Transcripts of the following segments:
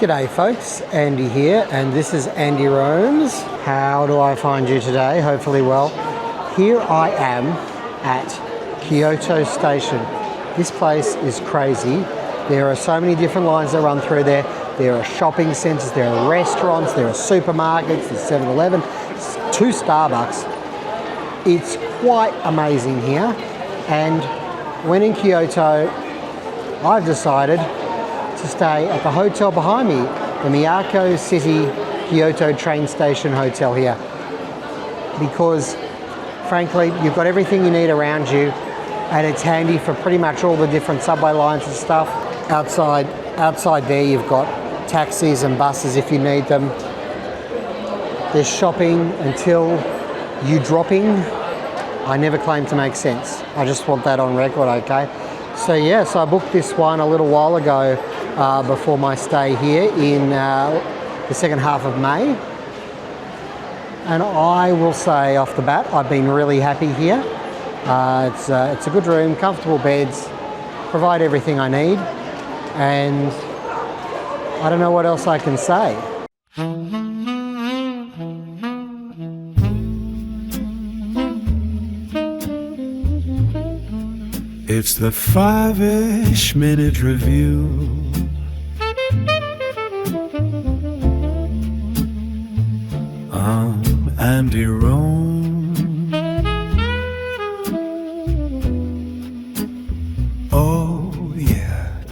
G'day folks, Andy here, and this is Andy Roams. How do I find you today? Hopefully well. Here I am at Kyoto Station. This place is crazy. There are so many different lines that run through there. There are shopping centres, there are restaurants, there are supermarkets, there's 7-Eleven, 2 Starbucks. It's quite amazing here, and when in Kyoto, I've decided to stay at the hotel behind me, the Miyako City Kyoto train station hotel here, because frankly you've got everything you need around you and it's handy for pretty much all the different subway lines and stuff. Outside there you've got taxis and buses if you need them. There's shopping until you dropping. I never claim to make sense. I just want that on record, okay? So yes, I booked this one a little while ago before my stay here in the second half of May. And I will say off the bat, I've been really happy here. It's a good room, comfortable beds, provide everything I need, and I don't know what else I can say. It's the 5-ish minute review. I'm Andy Rome. Oh yeah.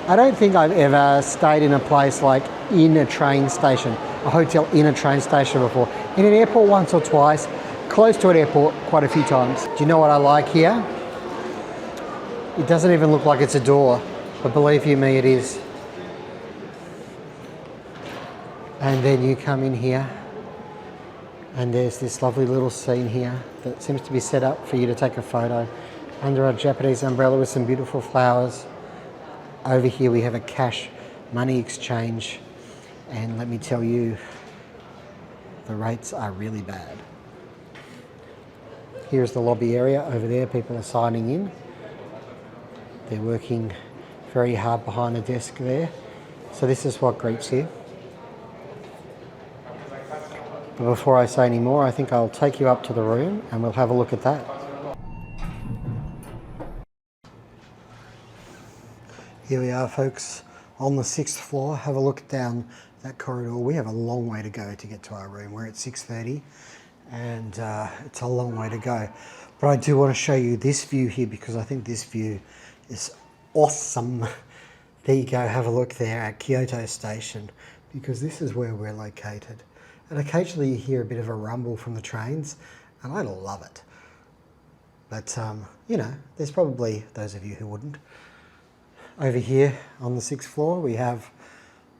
I don't think I've ever stayed in a place like in a train station, a hotel in a train station before. In an airport once or twice, close to an airport quite a few times. Do you know what I like here? It doesn't even look like it's a door, but believe you me, it is. And then you come in here and there's this lovely little scene here that seems to be set up for you to take a photo under a Japanese umbrella with some beautiful flowers. Over here we have a cash money exchange, and let me tell you, the rates are really bad. Here's the lobby area. Over there people are signing in. They're working very hard behind the desk there. So this is what greets you. But before I say any more, I think I'll take you up to the room and we'll have a look at that. Here we are folks, on the 6th floor. Have a look down that corridor. We have a long way to go to get to our room. We're at 6:30 and it's a long way to go. But I do want to show you this view here because I think this view is awesome. There you go, have a look there at Kyoto Station, because this is where we're located. And occasionally you hear a bit of a rumble from the trains and I love it. But you know, there's probably those of you who wouldn't. Over here on the 6th floor we have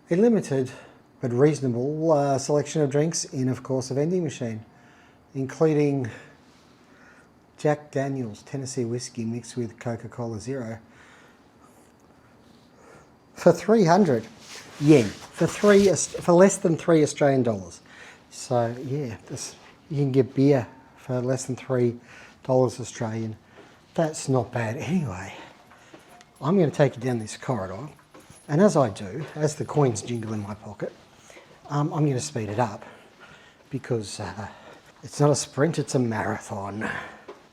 a limited but reasonable selection of drinks in, of course, a vending machine, including Jack Daniel's Tennessee whiskey mixed with Coca-Cola Zero for 300 yen, for less than 3 Australian dollars. So yeah, you can get beer for less than $3 Australian. That's not bad. Anyway, I'm going to take you down this corridor, and as I do, as the coins jingle in my pocket, I'm going to speed it up because it's not a sprint, it's a marathon.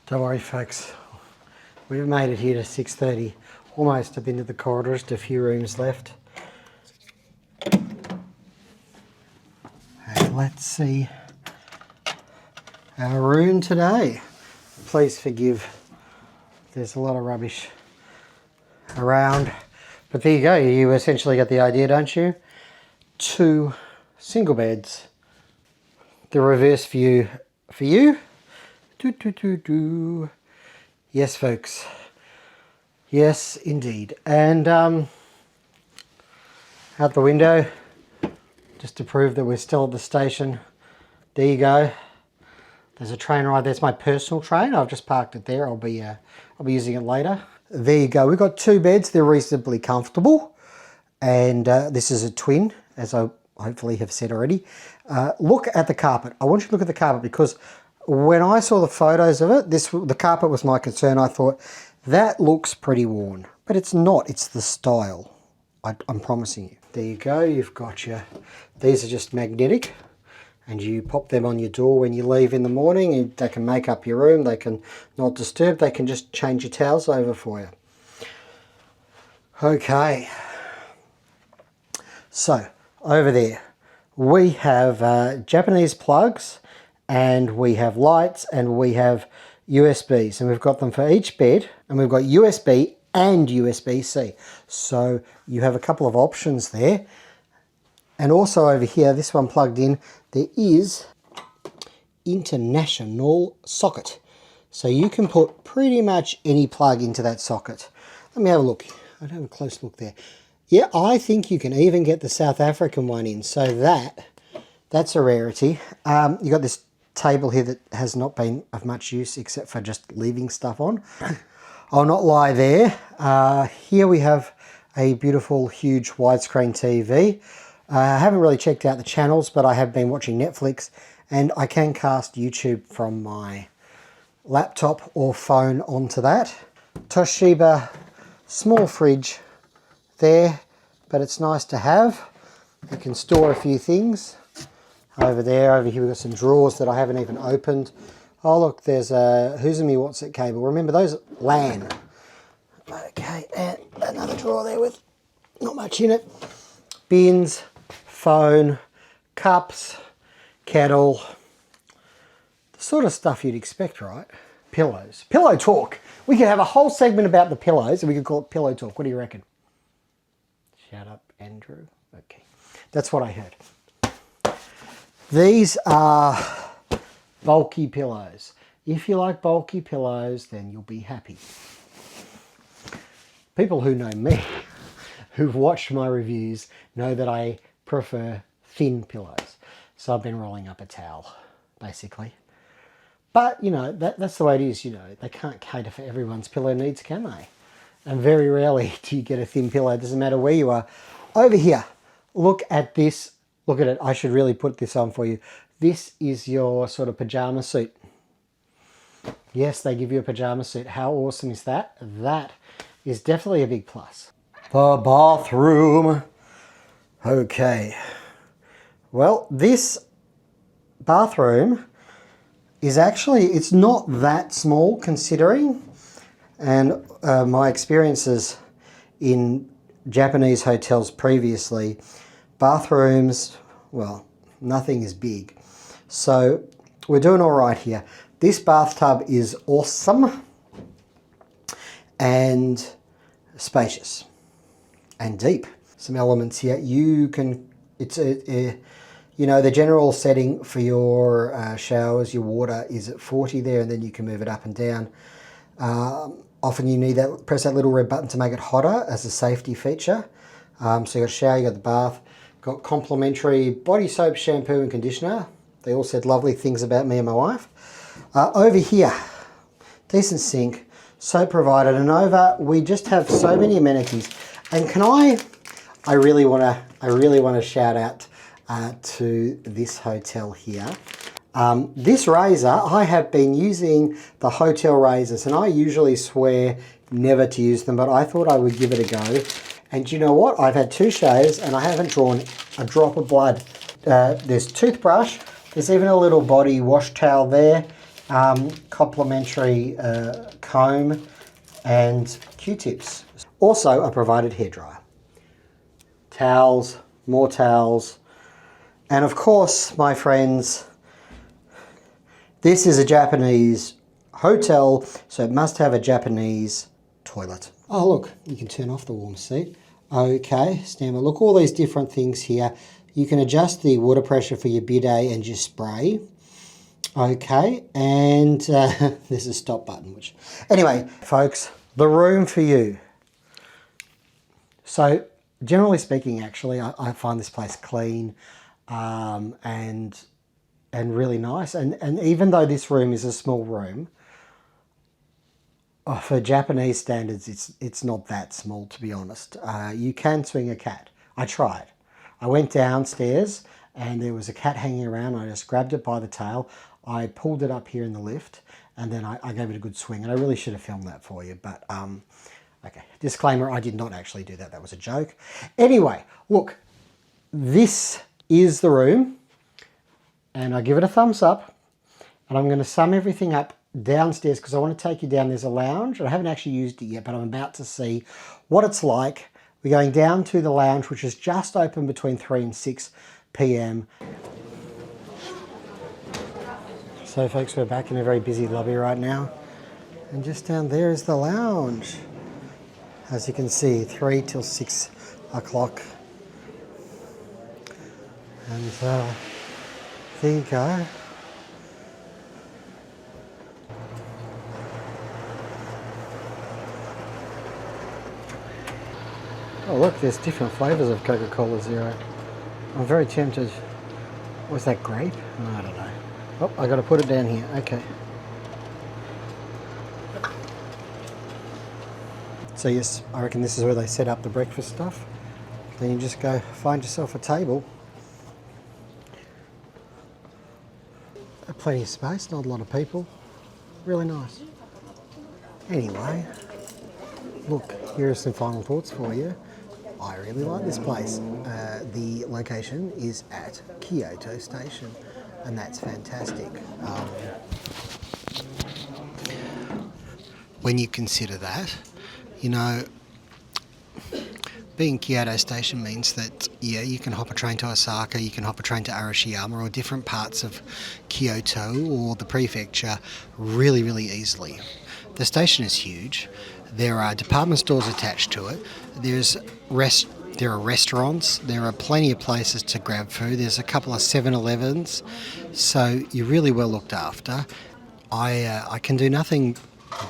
Don't worry folks, we've made it here to 6:30, almost at the end of the corridor, just a few rooms left. And let's see our room today. Please forgive, there's a lot of rubbish around, but there you go, you essentially get the idea, don't you? 2 single beds, the reverse view for you. Yes folks, yes indeed. And out the window, just to prove that we're still at the station, there you go, there's a train right there's my personal train. I've just parked it there. I'll be using it later. There you go, we've got 2 beds, they're reasonably comfortable, and this is a twin, as I hopefully have said already. Look at the carpet. I want you to look at the carpet because when I saw the photos of it, the carpet was my concern. I thought That looks pretty worn, but it's not. It's the style. I'm promising you. There you go. You've got your... These are just magnetic, and you pop them on your door when you leave in the morning, and they can make up your room. They can not disturb. They can just change your towels over for you. Okay. So, over there, we have Japanese plugs, and we have lights, and we have USBs, and we've got them for each bed, and we've got USB and USB-C. So you have a couple of options there. And also over here, this one plugged in, there is international socket. So you can put pretty much any plug into that socket. Let me have a look. I'd have a close look there. Yeah, I think you can even get the South African one in. So that's a rarity. You got this table here that has not been of much use except for just leaving stuff on. I'll not lie there. Here we have a beautiful, huge widescreen TV. I haven't really checked out the channels, but I have been watching Netflix, and I can cast YouTube from my laptop or phone onto that. Toshiba small fridge there, but it's nice to have. You can store a few things. Over there, over here we've got some drawers that I haven't even opened. Oh look, there's a Who's Me What's It cable. Remember those? LAN. Okay, and another drawer there with not much in it. Bins, phone, cups, kettle. The sort of stuff you'd expect, right? Pillows. Pillow talk. We could have a whole segment about the pillows and we could call it pillow talk. What do you reckon? Shut up, Andrew. Okay, that's what I heard. These are bulky pillows. If you like bulky pillows, then you'll be happy. People who know me, who've watched my reviews, know that I prefer thin pillows. So I've been rolling up a towel, basically. But, you know, that's the way it is, you know. They can't cater for everyone's pillow needs, can they? And very rarely do you get a thin pillow. It doesn't matter where you are. Over here, look at this. Look at it. I should really put this on for you. This is your sort of pajama suit. Yes, they give you a pajama suit. How awesome is that? That is definitely a big plus. The bathroom. Okay. Well, this bathroom is actually, it's not that small considering. And my experiences in Japanese hotels previously, bathrooms, well, nothing is big. So we're doing all right here. This bathtub is awesome and spacious and deep. Some elements here. You can, it's you know, the general setting for your showers, your water is at 40 there, and then you can move it up and down. Often you need that, press that little red button to make it hotter as a safety feature. So you got a shower, you got the bath, got complimentary body soap, shampoo and conditioner. They all said lovely things about me and my wife. Over here, decent sink, soap provided, and over we just have so many amenities. And can I really want to shout out to this hotel here. This razor, I have been using the hotel razors, and I usually swear never to use them, but I thought I would give it a go. And you know what? I've had 2 shaves and I haven't drawn a drop of blood. There's toothbrush, there's even a little body wash towel there, complimentary comb and Q-tips. Also a provided hairdryer. Towels, more towels, and of course, my friends, this is a Japanese hotel, so it must have a Japanese toilet. Oh look, you can turn off the warm seat. Okay, stand by. Look, all these different things here. You can adjust the water pressure for your bidet and your spray. Okay, and there's a stop button. Which, anyway, folks, the room for you. So, generally speaking, actually, I find this place clean and really nice. And even though this room is a small room, for Japanese standards, it's not that small, to be honest. You can swing a cat. I tried. I went downstairs and there was a cat hanging around. I just grabbed it by the tail. I pulled it up here in the lift, and then I gave it a good swing, and I really should have filmed that for you, but okay, disclaimer, I did not actually do that. That was a joke. Anyway, look, this is the room, and I give it a thumbs up, and I'm going to sum everything up downstairs because I want to take you down. There's a lounge, and I haven't actually used it yet, but I'm about to see what it's like. We're going down to the lounge, which is just open between 3 and 6 p.m. So folks, we're back in a very busy lobby right now, and just down there is the lounge. As you can see, 3 till 6 o'clock. And there you go. Oh look, there's different flavours of Coca-Cola Zero. I'm very tempted. Was that grape? Oh, I don't know. Oh, I got to put it down here. Okay. So yes, I reckon this is where they set up the breakfast stuff. Then you just go find yourself a table. Plenty of space, not a lot of people. Really nice. Anyway, look, here are some final thoughts for you. I really like this place. The location is at Kyoto Station, and that's fantastic. When you consider that, you know, being Kyoto Station means that, yeah, you can hop a train to Osaka, you can hop a train to Arashiyama or different parts of Kyoto or the prefecture really, really easily. The station is huge. There are department stores attached to it. There are restaurants. There are plenty of places to grab food. There's a couple of 7-Elevens. So you're really well looked after. I can do nothing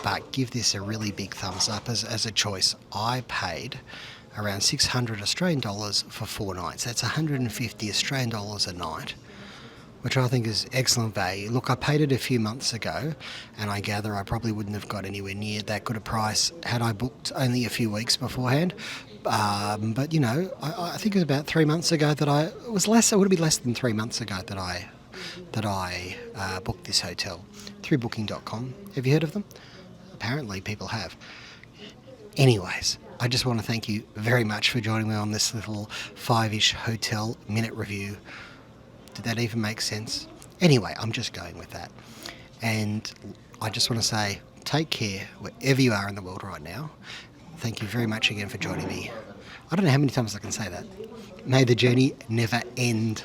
but give this a really big thumbs up as a choice. I paid around 600 Australian dollars for 4 nights. That's 150 Australian dollars a night, which I think is excellent value. Look, I paid it a few months ago, and I gather I probably wouldn't have got anywhere near that good a price had I booked only a few weeks beforehand. But you know, I think it was about 3 months ago that it would have been less than 3 months ago that I booked this hotel through booking.com. Have you heard of them? Apparently people have. Anyways, I just want to thank you very much for joining me on this little 5-ish hotel minute review. Did that even make sense? Anyway, I'm just going with that. And I just want to say, take care wherever you are in the world right now. Thank you very much again for joining me. I don't know how many times I can say that. May the journey never end.